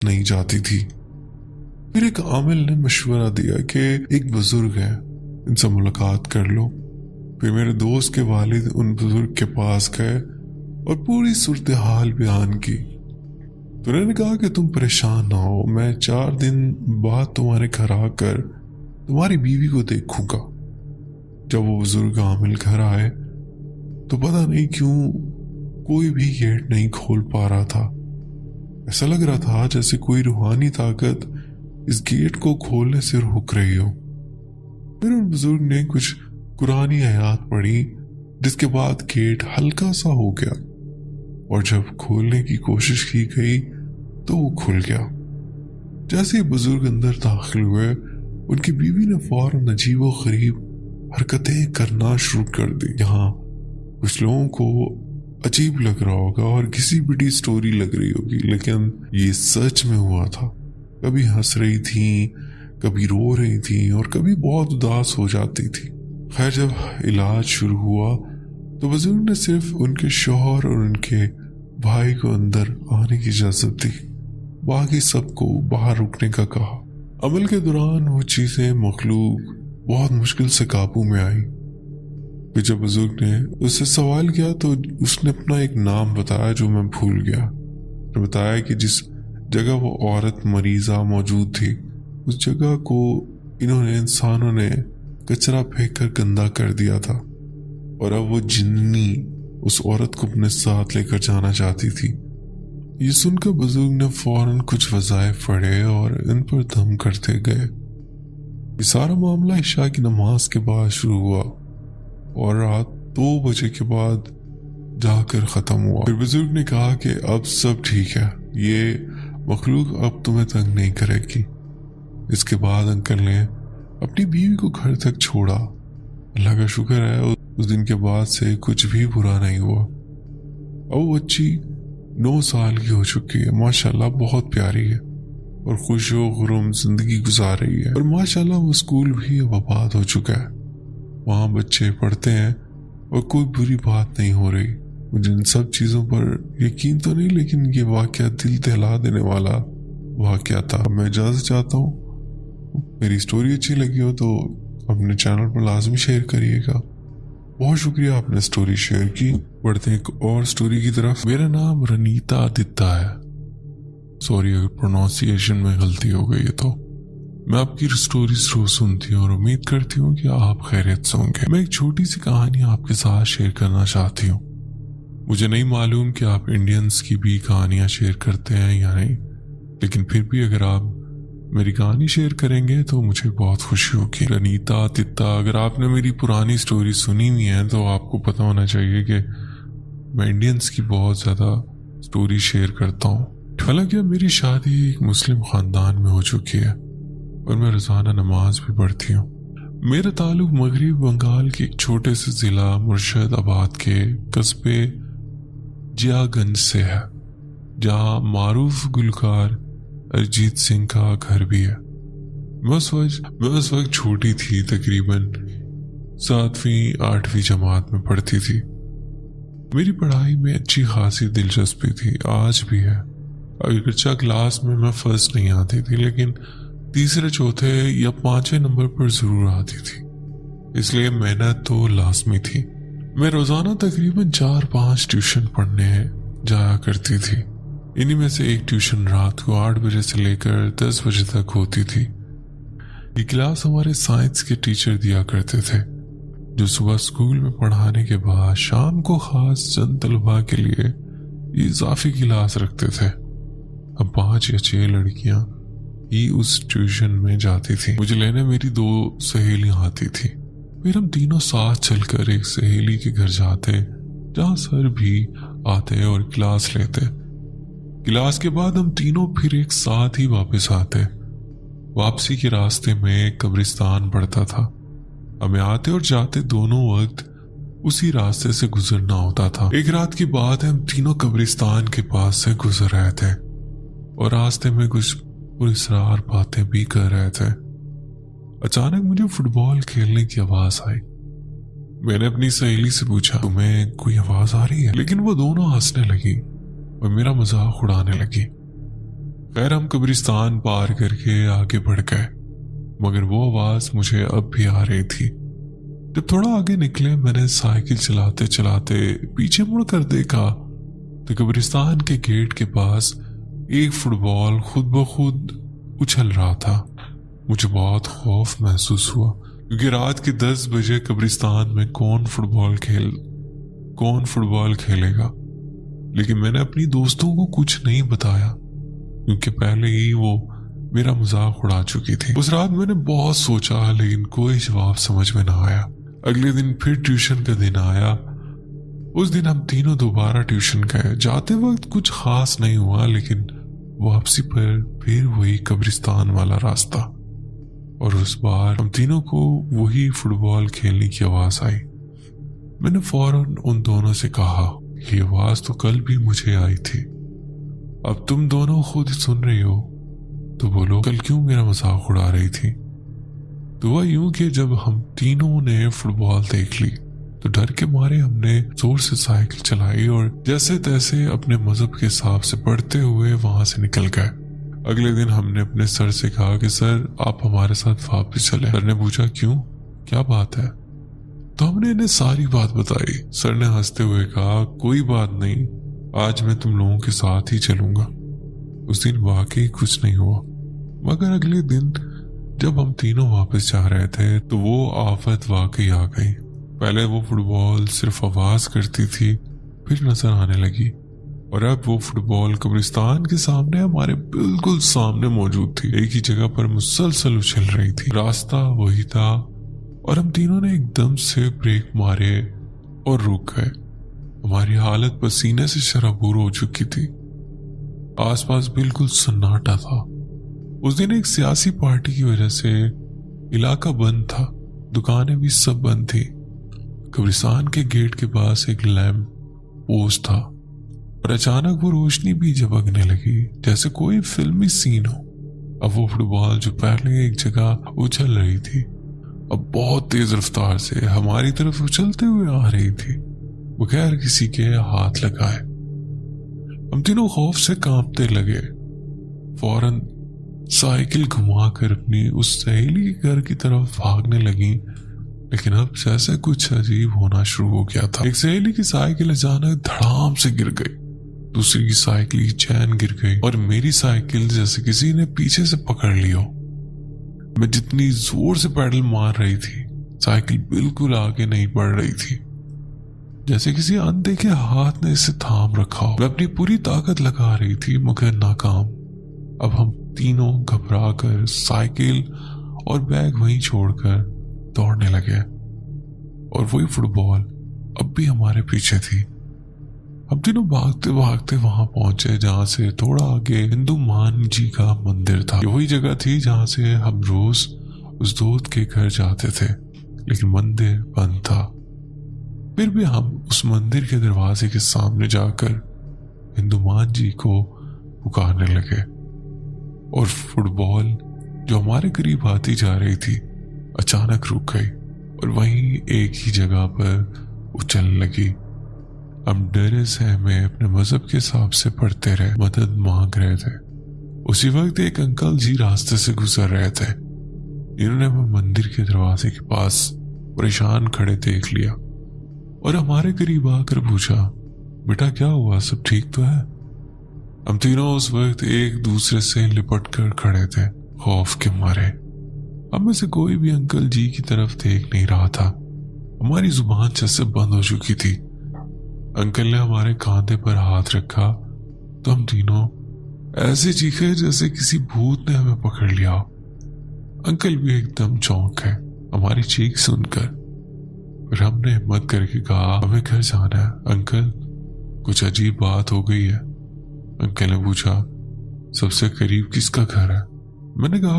نہیں جاتی تھی۔ پھر ایک عامل نے مشورہ دیا کہ ایک بزرگ ہے، ان سے ملاقات کر لو۔ پھر میرے دوست کے والد ان بزرگ کے پاس گئے اور پوری صورتحال بیان کی۔ تو انہوں نے کہا کہ تم پریشان نہ ہو، میں 4 دن بعد تمہارے گھر آ کر تمہاری بیوی کو دیکھوں گا۔ جب وہ بزرگ عامل گھر آئے تو پتہ نہیں کیوں کوئی بھی گیٹ نہیں کھول پا رہا تھا۔ ایسا لگ رہا تھا جیسے کوئی روحانی طاقت اس گیٹ کو کھولنے سے روک رہی ہو۔ پھر ان بزرگ نے کچھ قرآنی آیات پڑھی، جس کے بعد گیٹ ہلکا سا ہو گیا، اور جب کھولنے کی کوشش کی گئی تو وہ کھل گیا۔ جیسے ہی بزرگ اندر داخل ہوئے، ان کی بیوی نے فوراً عجیب و غریب حرکتیں کرنا شروع کر دی۔ یہاں کچھ لوگوں کو عجیب لگ رہا ہوگا اور کسی بڑی سٹوری لگ رہی ہوگی، لیکن یہ سچ میں ہوا تھا۔ کبھی ہنس رہی تھیں، کبھی رو رہی تھیں، اور کبھی بہت اداس ہو جاتی تھی۔ خیر، جب علاج شروع ہوا تو بزرگ نے صرف ان کے شوہر اور ان کے بھائی کو اندر آنے کی اجازت دی، باقی سب کو باہر رکنے کا کہا۔ عمل کے دوران وہ چیزیں مخلوق بہت مشکل سے قابو میں آئی۔ پھر جب بزرگ نے اس سے سوال کیا تو اس نے اپنا ایک نام بتایا جو میں بھول گیا۔ نے بتایا کہ جس جگہ وہ عورت مریضہ موجود تھی، اس جگہ کو انسانوں نے کچرا پھینک کر گندا کر دیا تھا، اور اب وہ جنی اس عورت کو اپنے ساتھ لے کر جانا چاہتی تھی۔ یہ سن کر بزرگ نے فوراً کچھ وظائف پڑھے اور ان پر دم کرتے گئے۔ یہ سارا معاملہ عشاء کی نماز کے بعد شروع ہوا اور رات 2 بجے کے بعد جا کر ختم ہوا۔ پھر بزرگ نے کہا کہ اب سب ٹھیک ہے، یہ مخلوق اب تمہیں تنگ نہیں کرے گی۔ اس کے بعد انکل نے اپنی بیوی کو گھر تک چھوڑا۔ اللہ کا شکر ہے اس دن کے بعد سے کچھ بھی برا نہیں ہوا۔ اب وہ بچی 9 سال کی ہو چکی ہے، ماشاءاللہ بہت پیاری ہے اور خوش و خرم زندگی گزار رہی ہے، اور ماشاءاللہ وہ اسکول بھی اب آباد ہو چکا ہے، وہاں بچے پڑھتے ہیں اور کوئی بری بات نہیں ہو رہی۔ مجھے ان سب چیزوں پر یقین تو نہیں، لیکن یہ واقعہ دل دہلا دینے والا واقعہ تھا۔ میں اجازت چاہتا ہوں، میری سٹوری اچھی لگی ہو تو اپنے چینل پر لازمی شیئر کریے گا۔ بہت شکریہ آپ نے سٹوری شیئر کی۔ بڑھتے ہیں ایک اور سٹوری کی طرف۔ میرا نام رنیتا آدتیہ ہے، سوری اگر پروننسیشن میں غلطی ہو گئی ہے تو۔ میں آپ کی سٹوریز روز سنتی ہوں اور امید کرتی ہوں کہ آپ خیریت سے ہوں گے۔ میں ایک چھوٹی سی کہانی آپ کے ساتھ شیئر کرنا چاہتی ہوں۔ مجھے نہیں معلوم کہ آپ انڈینز کی بھی کہانیاں شیئر کرتے ہیں یا نہیں، لیکن پھر بھی اگر آپ میری کہانی شیئر کریں گے تو مجھے بہت خوشی ہوگی۔ رنیتا آدتیہ، اگر آپ نے میری پرانی سٹوری سنی ہوئی ہے تو آپ کو پتہ ہونا چاہیے کہ میں انڈینز کی بہت زیادہ سٹوری شیئر کرتا ہوں۔ حالانکہ میری شادی ایک مسلم خاندان میں ہو چکی ہے اور میں روزانہ نماز بھی پڑھتی ہوں۔ میرا تعلق مغربی بنگال کے ایک چھوٹے سے ضلع مرشد آباد کے قصبے جیا گنج سے ہے، جہاں معروف گلوکار ارجیت سنگھ کا گھر بھی ہے۔ میں اس وقت چھوٹی تھی، تقریباً 7ویں 8ویں جماعت میں پڑھتی تھی۔ میری پڑھائی میں اچھی خاصی دلچسپی تھی، آج بھی ہے۔ اگرچہ کلاس میں فرسٹ نہیں آتی تھی، لیکن 3، 4 یا 5 نمبر پر ضرور آتی تھی، اس لیے محنت تو لازمی تھی۔ میں روزانہ تقریباً 4-5 ٹیوشن پڑھنے جایا کرتی تھی۔ انہی میں سے ایک ٹیوشن رات کو 8 بجے سے لے کر 10 بجے تک ہوتی تھی۔ یہ کلاس ہمارے سائنس کے ٹیچر دیا کرتے تھے، جو صبح اسکول میں پڑھانے کے بعد شام کو خاص چند طلباء کے لیے یہ اضافی کلاس رکھتے تھے۔ اب 5 یا 6 لڑکیاں ہی اس ٹیوشن میں جاتی تھی۔ مجھے لینے میری 2 سہیلیاں آتی تھی، پھر ہم تینوں ساتھ چل کر ایک سہیلی کے گھر جاتے، جہاں سر بھی آتے اور کلاس لیتے۔ کلاس کے بعد ہم تینوں پھر ایک ساتھ ہی واپس آتے۔ واپسی کے راستے میں ایک قبرستان پڑتا تھا، ہمیں آتے اور جاتے دونوں وقت اسی راستے سے گزرنا ہوتا تھا۔ ایک رات کی بات ہے، ہم تینوں قبرستان کے پاس سے گزر رہے تھے اور راستے میں کچھ پراسرار باتیں بھی کر رہے تھے۔ اچانک مجھے فٹ بال کھیلنے کی آواز آئی۔ میں نے اپنی سہیلی سے پوچھا، تمہیں کوئی آواز آ رہی ہے؟ لیکن وہ دونوں ہنسنے لگی اور میرا مذاق اڑانے لگی۔ خیر ہم قبرستان پار کر کے آگے بڑھ گئے، مگر وہ آواز مجھے اب بھی آ رہی تھی۔ جب تھوڑا آگے نکلے میں نے سائیکل چلاتے چلاتے پیچھے مڑ کر دیکھا تو قبرستان کے گیٹ کے پاس ایک فٹ بال خود بخود اچھل رہا تھا۔ مجھے بہت خوف محسوس ہوا، کیونکہ رات کے 10 بجے قبرستان میں کون فٹ بال کھیلے گا۔ لیکن میں نے اپنی دوستوں کو کچھ نہیں بتایا، کیونکہ پہلے ہی وہ میرا مذاق اڑا چکی تھی۔ اس رات میں نے بہت سوچا، لیکن کوئی جواب سمجھ میں نہ آیا۔ اگلے دن پھر ٹیوشن کا دن آیا۔ اس دن ہم تینوں دوبارہ ٹیوشن گئے۔ جاتے وقت کچھ خاص نہیں ہوا، لیکن واپسی پر پھر وہی قبرستان والا راستہ، اور اس بار ہم تینوں کو وہی فٹ بال کھیلنے کی آواز آئی۔ میں نے فوراً ان دونوں سے کہا، یہ آواز تو کل بھی مجھے آئی تھی، اب تم دونوں خود سن رہی ہو تو بولو کل کیوں میرا مذاق اڑا رہی تھی؟ تو وہ یوں کہ جب ہم تینوں نے فٹ بال دیکھ لی تو ڈر کے مارے ہم نے زور سے سائیکل چلائی اور جیسے تیسے اپنے مذہب کے حساب سے پڑھتے ہوئے وہاں سے نکل گئے۔ اگلے دن ہم نے اپنے سر سے کہا کہ سر آپ ہمارے ساتھ واپس چلیں۔ سر نے پوچھا کیوں، کیا بات ہے؟ تو ہم نے انہیں ساری بات بتائی۔ سر نے ہنستے ہوئے کہا کوئی بات نہیں، آج میں تم لوگوں کے ساتھ ہی چلوں گا۔ اس دن واقعی کچھ نہیں ہوا، مگر اگلے دن جب ہم تینوں واپس جا رہے تھے تو وہ آفت واقعی آ گئی۔ پہلے وہ فٹ بال صرف آواز کرتی تھی، پھر نظر آنے لگی، اور اب وہ فٹ بال قبرستان کے سامنے ہمارے بالکل سامنے موجود تھی، ایک ہی جگہ پر مسلسل اچھل رہی تھی۔ راستہ وہی تھا، اور ہم تینوں نے ایک دم سے بریک مارے اور رک گئے۔ ہماری حالت پسینے سے شرابور ہو چکی تھی، آس پاس بالکل سناٹا تھا۔ اس دن ایک سیاسی پارٹی کی وجہ سے علاقہ بند تھا، دکانیں بھی سب بند تھی۔ قبرستان کے گیٹ کے پاس ایک لیمپ پوسٹ تھا، اور اچانک وہ روشنی بھی جھپکنے لگی جیسے کوئی فلمی سین ہو۔ اب وہ فٹ بال جو پہلے ایک جگہ اچھل رہی تھی اب بہت تیز رفتار سے ہماری طرف اچھلتے ہوئے آ رہی تھی، بغیر کسی کے ہاتھ لگائے۔ ہم تینوں خوف سے کانپتے لگے، فوراً سائیکل گھما کر اپنی اس سہیلی کے گھر کی طرف بھاگنے لگیں۔ لیکن اب جیسے کچھ عجیب ہونا شروع ہو گیا تھا۔ ایک سہیلی کی سائیکل اچانک دھڑام سے گر گئی، دوسری کی سائیکل کی چین گر گئی، اور میری سائیکل جیسے کسی نے پیچھے سے پکڑ لی ہو۔ میں جتنی زور سے پیڈل مار رہی تھی، سائیکل بالکل آگے نہیں بڑھ رہی تھی، جیسے کسی اندیکھے ہاتھ نے اسے تھام رکھا ہو۔ میں اپنی پوری طاقت لگا رہی تھی مگر ناکام۔ اب ہم تینوں گھبرا کر سائیکل اور بیگ وہیں چھوڑ کر دوڑنے لگے، اور وہی فٹ بال اب بھی ہمارے پیچھے تھی۔ ہم تینوں بھاگتے بھاگتے وہاں پہنچے جہاں سے تھوڑا آگے ہندو مان جی کا مندر تھا۔ یہ وہی جگہ تھی جہاں سے ہم روز اس دوست کے گھر جاتے تھے، لیکن مندر بند تھا۔ پھر بھی ہم اس مندر کے دروازے کے سامنے جا کر ہندو مان جی کو پکارنے لگے، اور فٹ بال جو ہمارے قریب آتی جا رہی تھی اچانک رک گئی اور وہیں ایک ہی جگہ پر اچھلنے لگی۔ ہم ڈرے سہمے اپنے مذہب کے حساب سے پڑھتے رہے، مدد مانگ رہے تھے۔ اسی وقت ایک انکل جی راستے سے گزر رہے تھے، انہوں نے ہمیں مندر کے دروازے کے پاس پریشان کھڑے دیکھ لیا اور ہمارے قریب آ کر پوچھا بیٹا کیا ہوا، سب ٹھیک تو ہے؟ ہم تینوں اس وقت ایک دوسرے سے لپٹ کر کھڑے تھے، خوف کے مارے۔ ہم میں سے کوئی بھی انکل جی کی طرف دیکھ نہیں رہا تھا، ہماری زبان جیسے بند ہو چکی تھی۔ انکل نے ہمارے کاندھے پر ہاتھ رکھا تو ہم تینوں ایسے چیخے جیسے کسی بھوت نے ہمیں پکڑ لیا۔ انکل بھی ایک دم چونک گئے ہماری چیخ سن کر، پھر ہم نے ہمت کر کے کہا ہمیں گھر جانا ہے انکل، کچھ عجیب بات ہو گئی ہے۔ انکل نے پوچھا سب سے قریب کس کا گھر ہے؟ میں نے کہا